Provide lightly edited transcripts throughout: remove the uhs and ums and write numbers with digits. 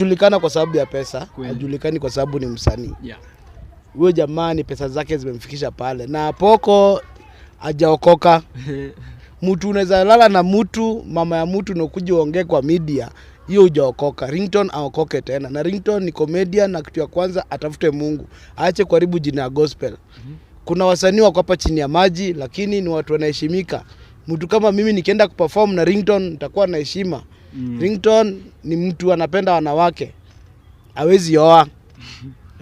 Julikana kwa sababu ya pesa, hajulikani kwa sababu ni msanii. Huyo jamani pesa zake zimemfikisha pale. Na Apoko hajaokoka. Mtu unaweza lala na mtu, mama ya mtu na ukuje uongee kwa media, hiyo hujaokoka. Ringtone aokoke tena. Na Ringtone ni comedian na kitu ya kwanza atafute Mungu. Aache kuharibu jina ya gospel. Kuna wasanii wako hapa chini ya maji lakini ni watu wanaheshimika. Mtu kama mimi nikienda kuperform na Ringtone nitakuwa na heshima. Ringtone ni mtu anapenda wanawake. Hawezi oa.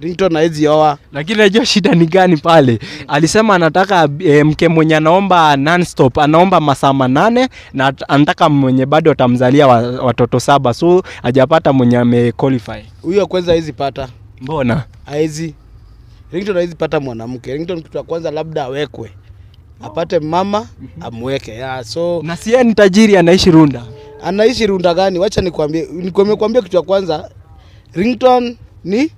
Ringtone hawezi oa. Lakini unajua shida ni gani pale? Alisema anataka mke mwenye anaomba non-stop, anaomba masaa 8 na anataka mwenye bado atamzalia watoto 7. So hajapata mwenye amequalify. Huyo kwanza hawezi pata. Mbona? Hawezi. Ringtone hawezi pata mwanamke. Ringtone kitu ya kwanza labda awekwe. Apate mama amweke. So na si ni tajiri anaishi Runda. Anaishi Runda gani? Wacha nikwambie kitu ya kwanza. Ringtone ni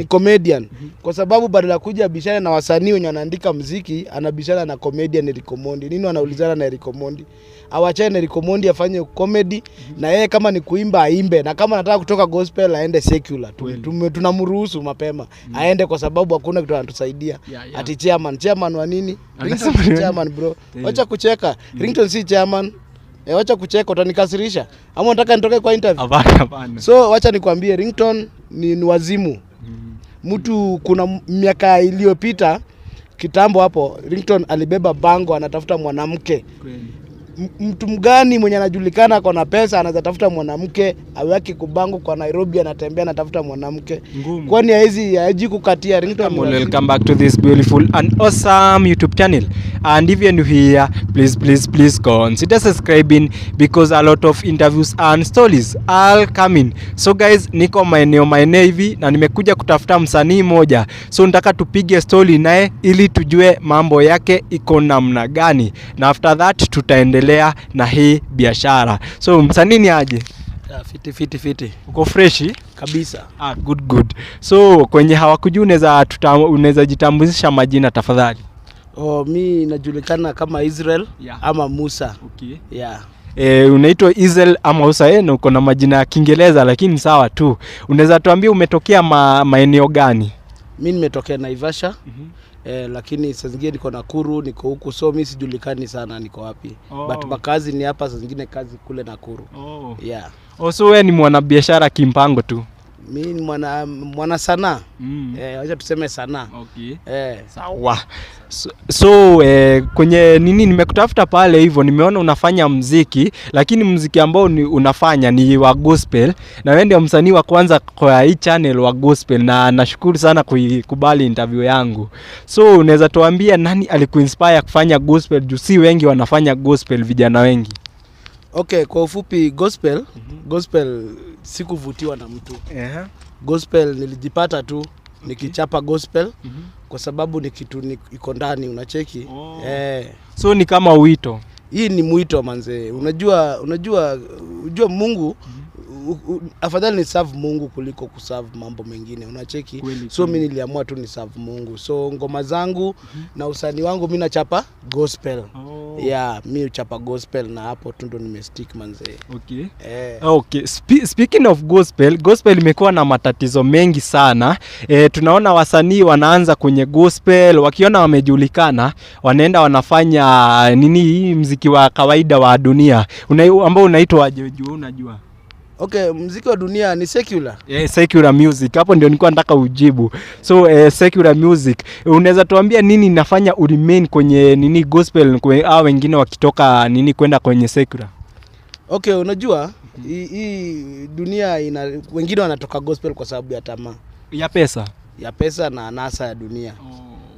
comedian. Kwa sababu badala ya kuja bishana na wasanii wenye wanaandika muziki, anabishana na comedian Eric Mondi. Nini wanaulizana na Eric Mondi? Awachane na Eric Mondi afanye comedy na yeye kama ni kuimba aimbe, na kama anataka kutoka gospel aende secular. Tunamruhusu mapema. Aende kwa sababu hakuna kitu anatusaidia. Ati chairman wa nini? Ringtone si chairman bro. Wacha kucheka. Ringtone si chairman. Wacha kucheka utanikasirisha. Ama unataka nitoke kwa interview? Hapana. So wacha nikwambie Ringtone ni wazimu. Mtu kuna miaka iliyopita kitambo hapo Ringtone alibeba bango anatafuta mwanamke. Mtu mgani mwenye anajulikana kwa na pesa anaweza tafuta mwanamke aweke kubango kwa Nairobi anatembea anatafuta mwanamke? Kwani haiji kukatia Ringtone? Welcome back to this beautiful and awesome YouTube channel. And if you're new here, please consider subscribing because a lot of interviews and stories are coming. So guys, niko maeneo hivi na nimekuja kutafuta msanii moja. So nataka tupige story naye ili tujue mambo yake iko namna gani. Na after that tutaendelea na hii biashara. So msanii ni aje? Fiti. Uko freshi? Kabisa. Good. So kwenye hawakujua unaweza jitambulisha majina tafadhali? Mi najulikana kama Israel ama Musa. Unaitwa Israel ama Musa na uko na majina ya Kiingereza lakini sawa tu. Unaweza tuambia umetokea maeneo gani? Mimi nimetokea Naivasha. Lakini saa zingine niko Nakuru, niko huku, so mimi sijulikani sana niko wapi. But makazi ni hapa, saa zingine kazi kule Nakuru. So wewe ni mwanabiashara kimpango tu? Mimi ni mwana sanaa. Wacha tuseme sanaa. Sawa. So kwenye nini nimekutafuta pale hivyo, nimeona unafanya muziki, lakini muziki ambao unafanya ni wa gospel, na wewe ndio msanii wa kwanza kwa hii channel wa gospel, na nashukuru sana kuikubali interview yangu. So unaweza tuambia nani alikuinspire kufanya gospel? Juu si wengi wanafanya gospel, vijana wengi. Kwa ufupi gospel sikuvutiwa na mtu. Gospel nilijipata tu nikichapa gospel kwa sababu ni kitu iko ndani unacheki. So ni kama wito. Hii ni mwito manze. Unajua Mungu afadhali ni serve Mungu kuliko kuserve mambo mengine unacheki. So mimi niliamua tu ni serve Mungu. So ngoma zangu na usanii wangu mimi nachapa gospel. Mimi uchapa gospel na hapo tu ndo nimestick manze. Speaking of gospel imekuwa na matatizo mengi sana. Tunaona wasanii wanaanza kwenye gospel, wakiona wamejulikana, wanaenda wanafanya nini muziki wa kawaida wa dunia. Ambao unaitwa aje unajua? Muziki wa dunia ni secular. Secular music. Hapo ndio nilikuwa nataka ujibu. So secular music. Unaweza tuambia nini inafanya uremain kwenye nini gospel au wengine wakitoka nini kwenda kwenye secular? Unajua hii dunia wengine wanatoka gospel kwa sababu ya tamaa. Ya pesa na anasa ya dunia.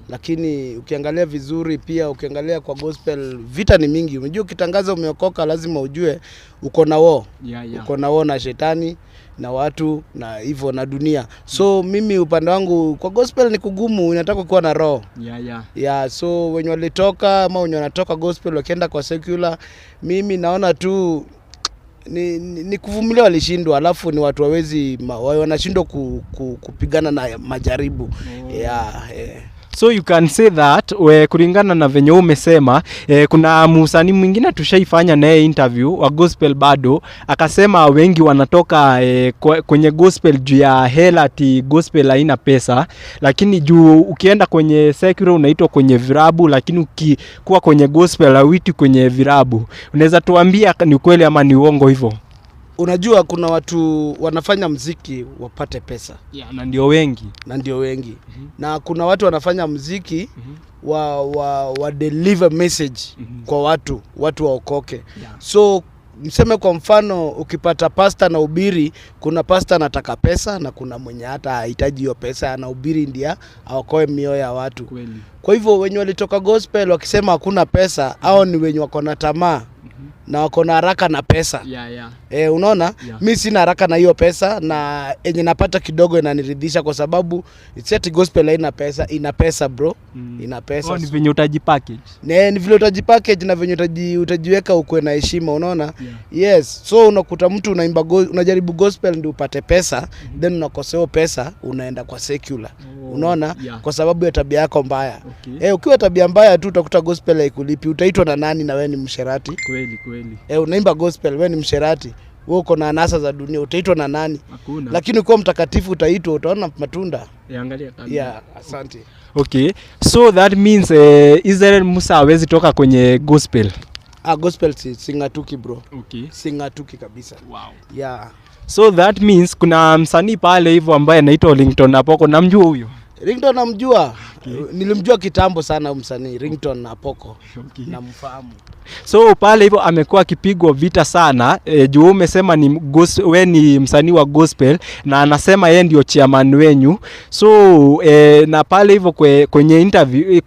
Lakini ukiangalia vizuri pia ukiangalia kwa gospel vita ni mingi. Unajua ukitangaza umeokoka lazima ujue uko na wao. Uko na wao na shetani na watu na hivyo na dunia. So mimi upande wangu kwa gospel ni kugumu, inataka kuwa na roho. So wenye walitoka ama wenye wanatoka gospel wakienda kwa secular, mimi naona tu ni kuvumilia walishindwa, alafu ni watu wanashindwa kupigana na majaribu. So you can say that kulingana na venye umesema kuna msanii mwingine tushaifanya naye interview wa gospel bado akasema wengi wanatoka kwenye gospel juu ya hela, ati gospel haina pesa, lakini juu ukienda kwenye secular unaitwa kwenye virabu, lakini ukikuwa kwenye gospel hauitwi kwenye virabu. Unaweza tuambia ni kweli ama ni uongo hivyo? Unajua kuna watu wanafanya muziki wapate pesa. Yeah, na ndio wengi. Na kuna watu wanafanya muziki wa deliver message kwa watu waokoke. Yeah. So mseme kwa mfano ukipata pasta na ubiri, kuna pasta anataka pesa na kuna mwenye hata hahitaji hiyo pesa, na ubiri ndia aokoe mioyo ya watu. Kweli. Kwa hivyo wenye walitoka gospel wakisema hakuna pesa, hao ni wenye wako na tamaa na wako na haraka na pesa. Unaona? Yeah. Mimi sina haraka na hiyo pesa, na yenye napata kidogo inaniridhisha kwa sababu it's ati gospel haina pesa, ina pesa bro. Ina pesa. Ni venye utajipackage. Ni vile utajipackage na venye utajiweka ukwe na heshima, unaona? Yeah. Yes. So unakuta mtu unaimba unajaribu gospel ndio upate pesa, then unakosea pesa unaenda kwa secular. Unaona? Yeah. Kwa sababu ya tabia yako mbaya. Okay. Ukiwa tabia mbaya tu utakuta gospel haikulipi. Utaitwa na nani na wewe ni msherati? Kweli. Unaimba gospel wewe ni msherati. Wewe uko na anasa za dunia, utaitwa na nani? Hakuna. Lakini ukiwa mtakatifu utaitwa, utaona matunda. Angalia kabisa. Yeah, asante. Okay. So that means Israel Musa hawezi toka kwenye gospel. Gospel singatuki bro. Okay. Singatuki kabisa. Wow. Yeah. So that means kuna msanii pale hivyo ambaye anaitwa Ringtone Apoko, namjua huyo? Ringtone namjua. Okay. Nilimjua kitambo sana msanii Ringtone Apoko. Okay. Namfahamu. So pale hivyo amekuwa akipigwa vita sana juu umesema wewe ni msanii wa gospel na anasema yeye ndio chairman wenyu. So na pale hivyo kwenye interview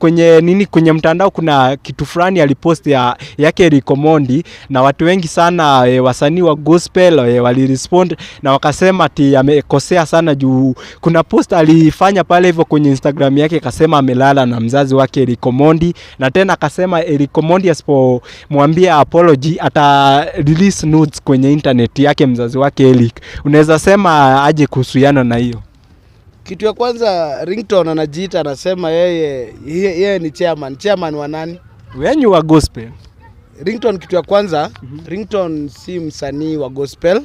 kwenye mtandao kuna kitu fulani alipost yake Rikomondi, na watu wengi sana wasanii wa gospel walirespond na wakasema ati amekosea sana juu kuna post alifanya pale hivyo kwenye Instagram yake akasema amelala na mzazi wake Rikomondi, na tena akasema Rikomondi asipo mwambia apology ata release nudes kwenye internet yake mzazi wake Eric. Unaweza sema aje kuhusiana na hiyo? Kitu ya kwanza Ringtone anajiita, anasema yeye ni chairman wa nani? Wenyu wa gospel. Ringtone kitu ya kwanza, Ringtone si msanii wa gospel.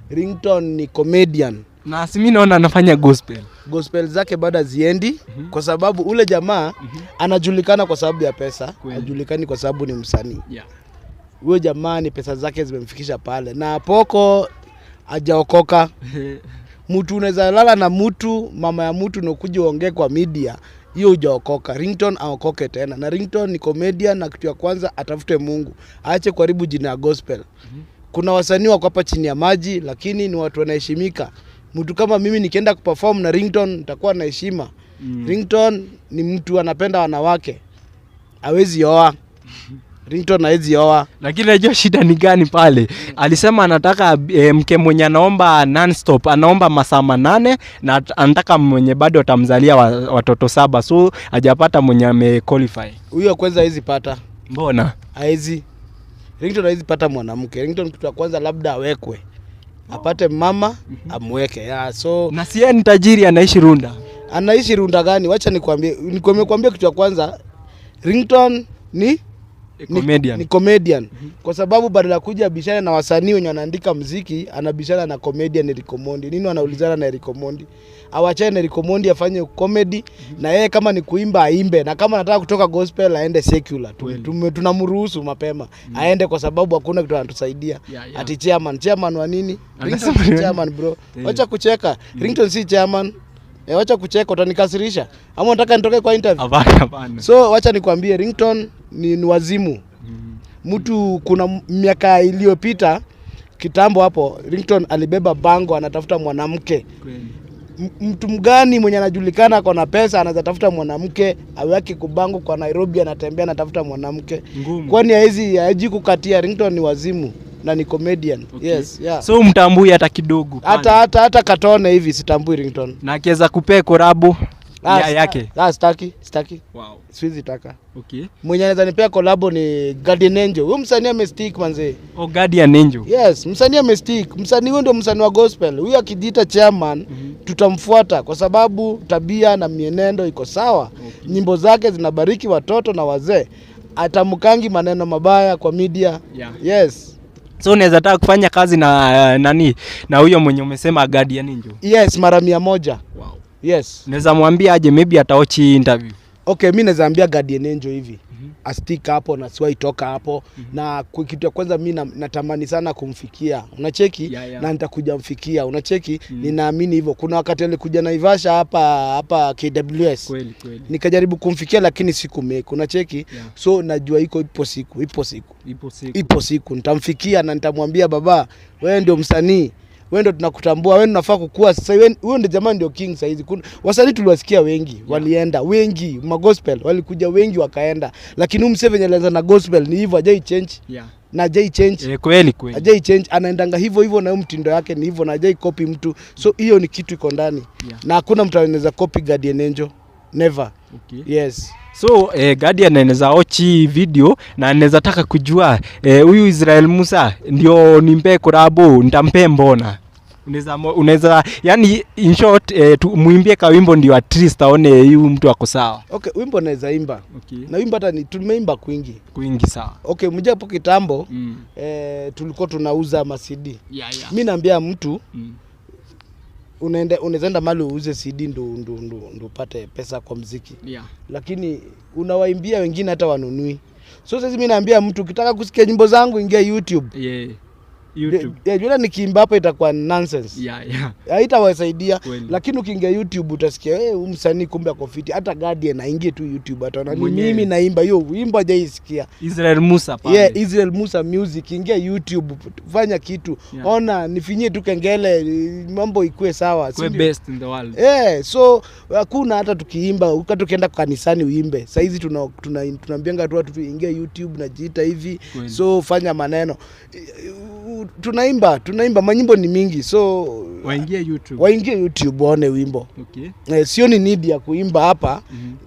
Ringtone ni comedian. Na mimi naona anafanya gospel. Gospel zake bado ziendi kwa sababu ule jamaa anajulikana kwa sababu ya pesa, hajulikani kwa sababu ni msanii. Yeah. Huyo jamaa ni pesa zake zimemfikisha pale. Na Apoko hajaokoka. Mtu unaweza lala na mtu, mama ya mtu na ukuje uongee kwa media, hiyo hujaokoka. Ringtone aokoke tena. Na Ringtone ni comedian, na kitu ya kwanza atafute Mungu. Aache kuharibu jina ya gospel. Kuna wasanii wako hapa chini ya maji lakini ni watu wanaheshimika. Mtu kama mimi nikienda kuperform na Ringtone nitakuwa na heshima. Ringtone ni mtu anapenda wanawake. Hawezi oa. Ringtone hawezi oa. Lakini unajua shida ni gani pale? Alisema anataka mke mwenye anaomba non-stop, anaomba masaa 8 na anataka mwenye bado atamzalia watoto 7. So hajapata mwenye amequalify. Huyo kwanza hawezi pata. Mbona? Hawezi. Ringtone hawezi pata mwanamke. Ringtone kitu cha kwanza labda awekwe. Apate mama amweke. Yeah, so na si ni tajiri, anaishi Runda. Anaishi Runda gani? Wacha nikwambie kitu cha kwanza, Ringtone ni comedian. Kwa sababu badala ya kuja bishana na wasanii wenye wanaandika muziki, anabishana na comedian Rikomondi. Nini wanaulizana na Rikomondi? Awachane na Rikomondi afanye comedy, na yeye kama ni kuimba aimbe, na kama anataka kutoka gospel aende secular. Tunamruhusu mapema aende kwa sababu hakuna kitu anatusaidia. Ati chairman wa nini? Ringtone si chairman bro. Wacha kucheka. Ringtone si chairman. Wacha kucheka, utanikasirisha. Ama unataka nitoke kwa interview? Hapana. So wacha nikwambie Ringtone ni wazimu. Mtu kuna miaka iliyopita kitambo hapo Ringtone alibeba bango anatafuta mwanamke. Mtu mgani mwenye anajulikana kwa na pesa anaweza tafuta mwanamke, aweke kubango kwa Nairobi anatembea anatafuta mwanamke? Kwani haiji kukatia? Ringtone ni wazimu na ni comedian. Okay. Yes, yeah. So mtambui hata kidogo. Hata katone hivi sitambui Ringtone. Na akiweza kupea korabu yake. Staki. Wow. Siwezi taka. Okay. Mwenye anaweza nipea collab ni Guardian Angel. Huyo msanii amestick manze. Oh, Guardian Angel. Yes, msanii amestick. Msanii huyo ndio msanii wa gospel. Huyo akijiita chairman, tutamfuata kwa sababu tabia na mienendo iko sawa. Okay. Nyimbo zake zinabariki watoto na wazee. Atamkangi maneno mabaya kwa media. Yeah. Yes. So unaweza taka kufanya kazi na nani? Na huyo mwenye umesema Guardian Angel? Yes, mara 100. Wow. Yes. Unaweza mwambia aje maybe ataochi interview? Okay, mimi naweza ambia Guardian Angel hivi. Stick hapo na siwai toka hapo. Na kitu ya kwanza mimi natamani sana kumfikia. Unacheki? Na nitakuja mfikia. Unacheki? Ninaamini hivyo. Kuna wakati alikuja Naivasha hapa KWS. Kweli. Nikajaribu kumfikia lakini sikumake. Unacheki? So najua ipo siku nitamfikia na nitamwambia baba, wewe ndio msanii. Wewe ndio tunakutambua, wewe unafaa kukua sasa. Wewe ndio jamaa ndio king sasa hizi. Wasanii tuliwasikia wengi, walienda wengi, magospel walikuja wengi wakaenda. Lakini huyu msee venye alianza na gospel ni hivyo, hajai change. Na hajai change. Kweli. Hajai change, anaendanga hivyo na mtindo yake ni hivyo, na hajai copy mtu. So hiyo ni kitu iko ndani. Na hakuna mtu anaweza copy Guardian Angel. Never. Okay. Yes. So Guardian anaweza ochi video na anaweza taka kujua huyu Israel Musa ndio nimpe korabo, nitampe mbona? Unaweza yani in short muimbie ka wimbo ndio at least aone huyu mtu ako sawa. Okay, wimbo naweza imba. Okay. Na wimbo hata tumeimba kwingi sawa. Okay, mja hapo kitambo tulikuwa tunauza CD. Mimi naambia mtu unaenda mali uuze CD ndo upate pesa kwa muziki. Lakini unawaimbia wengine hata wanunui. So sasa mimi naambia mtu ukitaka kusikia nyimbo zangu ingia YouTube. Yule nikiimba hapa itakuwa nonsense. Haitawasaidia. Lakini ukiingia YouTube utasikia msanii kumbe ako fiti. Hata Guardian aingie tu YouTube ataona ni mimi naimba hiyo wimbo hajaisikia. Israel Musa pale. Israel Musa Music, ingia YouTube, fanya kitu. Ona nifinyie tu kengele, mambo ikue sawa. Kwa best in the world. So hakuna hata tukiimba, tukienda kanisani uimbe. Sasa hizi tunaambianga tu watu ingia YouTube na jiita hivi. So fanya maneno. Tunaimba manyimbo ni mingi, so waingie YouTube waone wimbo. Okay. Sio ni need ya kuimba hapa.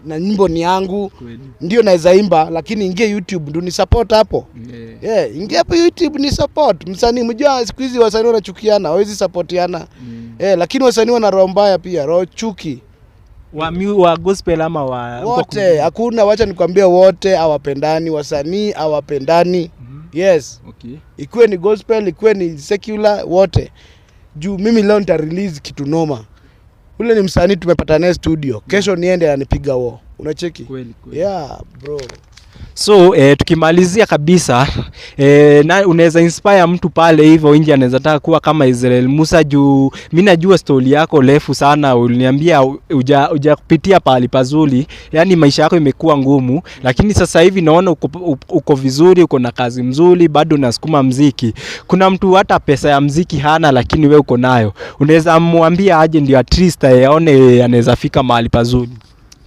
Na nyimbo ni yangu. Ndio naweza imba, lakini ingia YouTube ndio ni support hapo. Ingia hapo YouTube ni support. Msanii mjua siku hizi wasanii wanachukiana, hawezi supportiana. Lakini wasanii wana roho mbaya pia, roho chuki. Wa gospel ama wa wote, hakuna, wacha nikwambie wote hawapendani, wasanii hawapendani. Yes. Okay. Ikuwe ni gospel, ikuwe ni secular, wote. Juu mimi leo nita release kitu noma. Ule ni msanii tumepata naye studio. Kesho niende anipiga wao. Unacheki? Kweli. Yeah, bro. So tukimalizia kabisa na unaweza inspire mtu pale hivyo nje anaweza taka kuwa kama Israel Musa juu mimi najua story yako refu sana, uliniambia hujapitia pale pazuri, yani maisha yako imekuwa ngumu, lakini sasa hivi naona uko vizuri, uko na kazi mzuri, bado unasukuma muziki. Kuna mtu hata pesa ya muziki hana lakini wewe uko nayo, unaweza mwambia aje ndio at least aone anaweza fika mahali pazuri?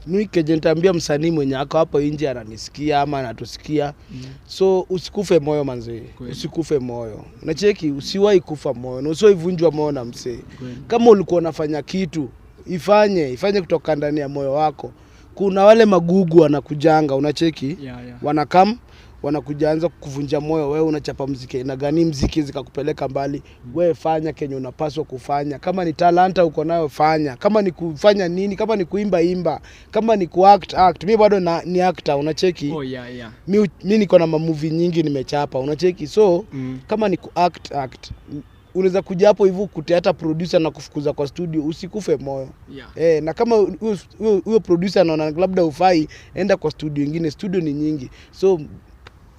Nikeje nitaambia msanii mwenye ako hapo nje ananisikia ama anatusikia. So usikufe moyo manze. Usikufe moyo. Unacheki, usiwahi kufa moyo. Na usiwahi vunjwa moyo na msee. Kama ulikuwa unafanya kitu, ifanye kutoka ndani ya moyo wako. Kuna wale magugu wanakujanga, unacheki? Wanakujaanza kuvunja moyo, wewe unachapa muziki na gani muziki zikakupeleka mbali. Wewe fanya kenye unapaswa kufanya. Kama ni talanta uko nayo fanya. Kama ni kufanya nini, kama ni kuimba imba, kama ni kuact. Mimi bado ni actor, unacheki? Mimi niko na movie nyingi nimechapa, unacheki? So kama ni kuact. Unaweza kuja hapo hivyo hata producer na kufukuza kwa studio, usikufe moyo. Na kama huyo producer anaona labda ufai, enda kwa studio nyingine, studio ni nyingi. So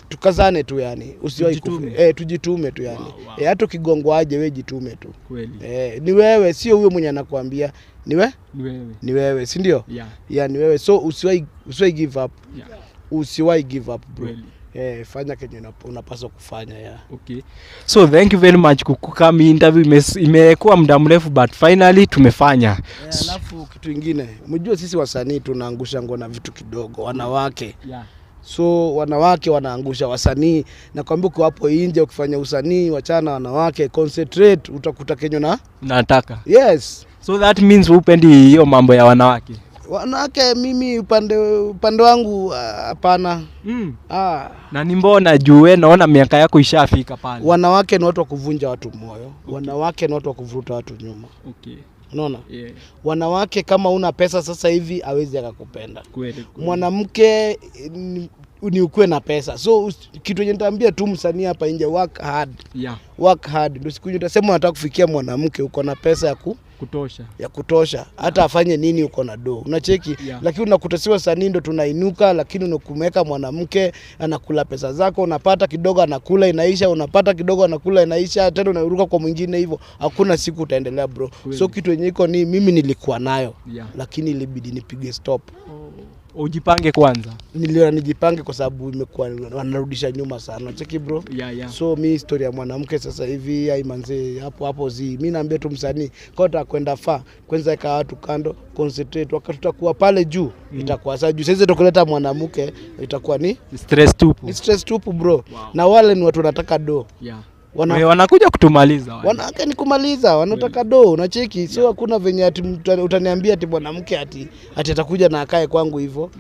tukazane tu yani, usiwahi kufa. Tujitume tu yani. Wow. Hata ukigongwa aje wewe jitume tu. Kweli. Ni wewe, sio huyo mwenye anakuambia. Ni wewe, si ndio? Ni wewe. So usiwahi give up. Usiwahi give up, bro. Kweli. Fanya kenye unapaswa kufanya. Okay. So thank you very much kukama interview, imekuwa muda mrefu but finally tumefanya. Alafu kitu kingine, mjue sisi wasanii tunaangusha ngona vitu kidogo, wanawake. So wanawake wanaangusha wasanii, na kwambia uko hapo nje ukifanya usanii wachana wanawake, concentrate, utakuta kenyo na nataka. Yes. So that means upendi hiyo mambo ya wanawake. Wanawake mimi upande wangu hapana. Na ni mbona juu naona miaka yako ishafika pale. Wanawake ni watu wa kuvunja watu moyo. Okay. Wanawake ni watu wa kuvuruta watu nyuma. Okay. Unaona? Yeah. Wanawake kama una pesa sasa hivi hawezi akakupenda. Kweli. Mwanamke ni ukuwe na pesa. So kitu yenye nitaambia tu msanii hapa nje, work hard. Yeah. Work hard. Ndio siku utasema unataka kufikia mwanamke uko na pesa ya kutosha. Hata afanye nini uko na do. Unacheki? Yeah. Lakini unakutasiwa sanii ndo tunainuka, lakini unakumeka mwanamke anakula pesa zako, unapata kidogo anakula inaisha, unapata kidogo anakula inaisha, tena unaruka kwa mwingine hivyo. Hakuna siku utaendelea bro. So kitu yenye iko ni mimi nilikuwa nayo. Yeah. Lakini ilibidi nipige stop. Ujipange kwanza. Niliona nijipange kwa sababu imekuwa wanarudisha nyuma sana. Cheki bro. Yeah. So mi historia mwanamke sasa hivi manze hapo mimi naambia tu msanii kota kwenda kwanza ka watu kando, concentrate wakati tutakuwa pale juu itakuwa sasa juu. Sasa tukuleta mwanamke itakuwa ni stress tupu. Ni stress tupu bro. Wow. Na wale ni watu wanataka do. Yeah. Wanakuja kutumaliza wale. Wanawake ni kumaliza, wanataka do, unacheki. So hakuna venye ati utaniambia ati mwanamke ati atakuja na akae kwangu hivyo.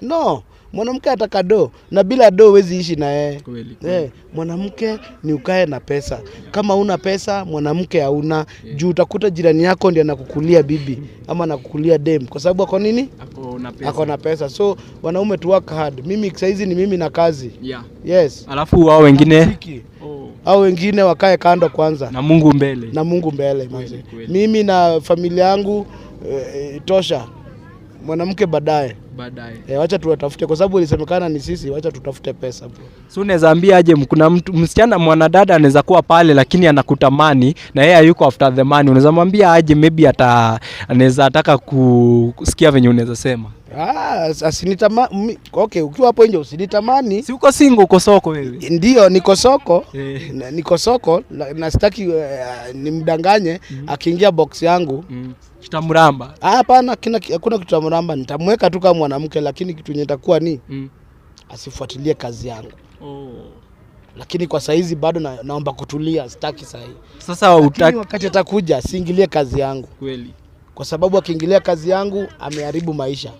No. Mwanamke ataka do na bila do huwezi ishi na yeye. Mwanamke ni ukae na pesa. Kama una pesa mwanamke hauna. Juu utakuta jirani yako ndiye anakukulia bibi ama anakukulia dem kwa sababu ako nini? Ako na pesa. So wanaume tu work hard. Mimi saizi ni mimi na kazi. Yeah. Yes. Alafu wao wengine au wengine wakae kando kwanza. Na Mungu mbele. Kweli. Mimi na familia yangu tosha. Mwanamke baadaye. Wacha tuwatafute kwa sababu ilisemekana ni sisi, wacha tutafute pesa bro. So unaweza ambia aje kuna mtu msichana mwanadada anaweza kuwa pale lakini anakutamani na yeye hayuko after the money. Unaweza mwambia aje maybe anaweza ataka kusikia venye unaweza sema. Asinitamani. Okay, ukiwa hapo nje usinitamani. Si uko single uko soko wewe? Ndio niko soko. Niko soko na sitaki nimdanganye akiingia box yangu. Kitamramba. Hapana, hakuna kitamramba. Nitamweka tu kama mwanamke lakini kitu yenye itakuwa ni asifuatilie kazi yangu. Lakini kwa saizi bado naomba kutulia, sitaki sahi. Sasa wakati atakuja siingilie kazi yangu. Kweli. Kwa sababu akiingilia kazi yangu ameharibu maisha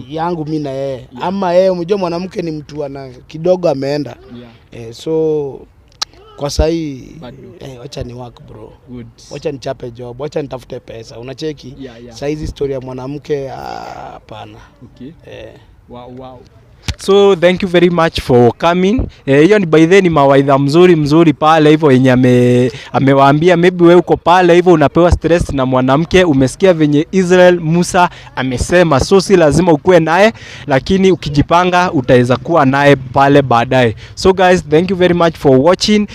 yangu mimi na yeye. Yeah. Ama yeye unajua mwanamke ni mtu ana kidogo ameenda. Yeah. So kwa sahi wacha ni work bro. Good. Wacha nichape job, wacha nitafute pesa. Unacheki? Yeah. Saizi story ya mwanamke hapana. Okay. Wow. So thank you very much for coming. Hiyo ni by the ni mawaidha mzuri pale hivyo yenye amewaambia maybe wewe uko pale hivyo unapewa stress na mwanamke, umesikia venye Israel Musa amesema. So si lazima ukue naye lakini ukijipanga utaweza kuwa naye pale baadaye. So guys, thank you very much for watching.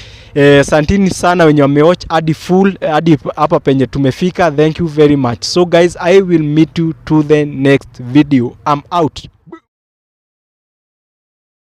Asanteni sana wenye wamewatch hadi hapa penye tumefika. Thank you very much. So guys, I will meet you to the next video. I'm out.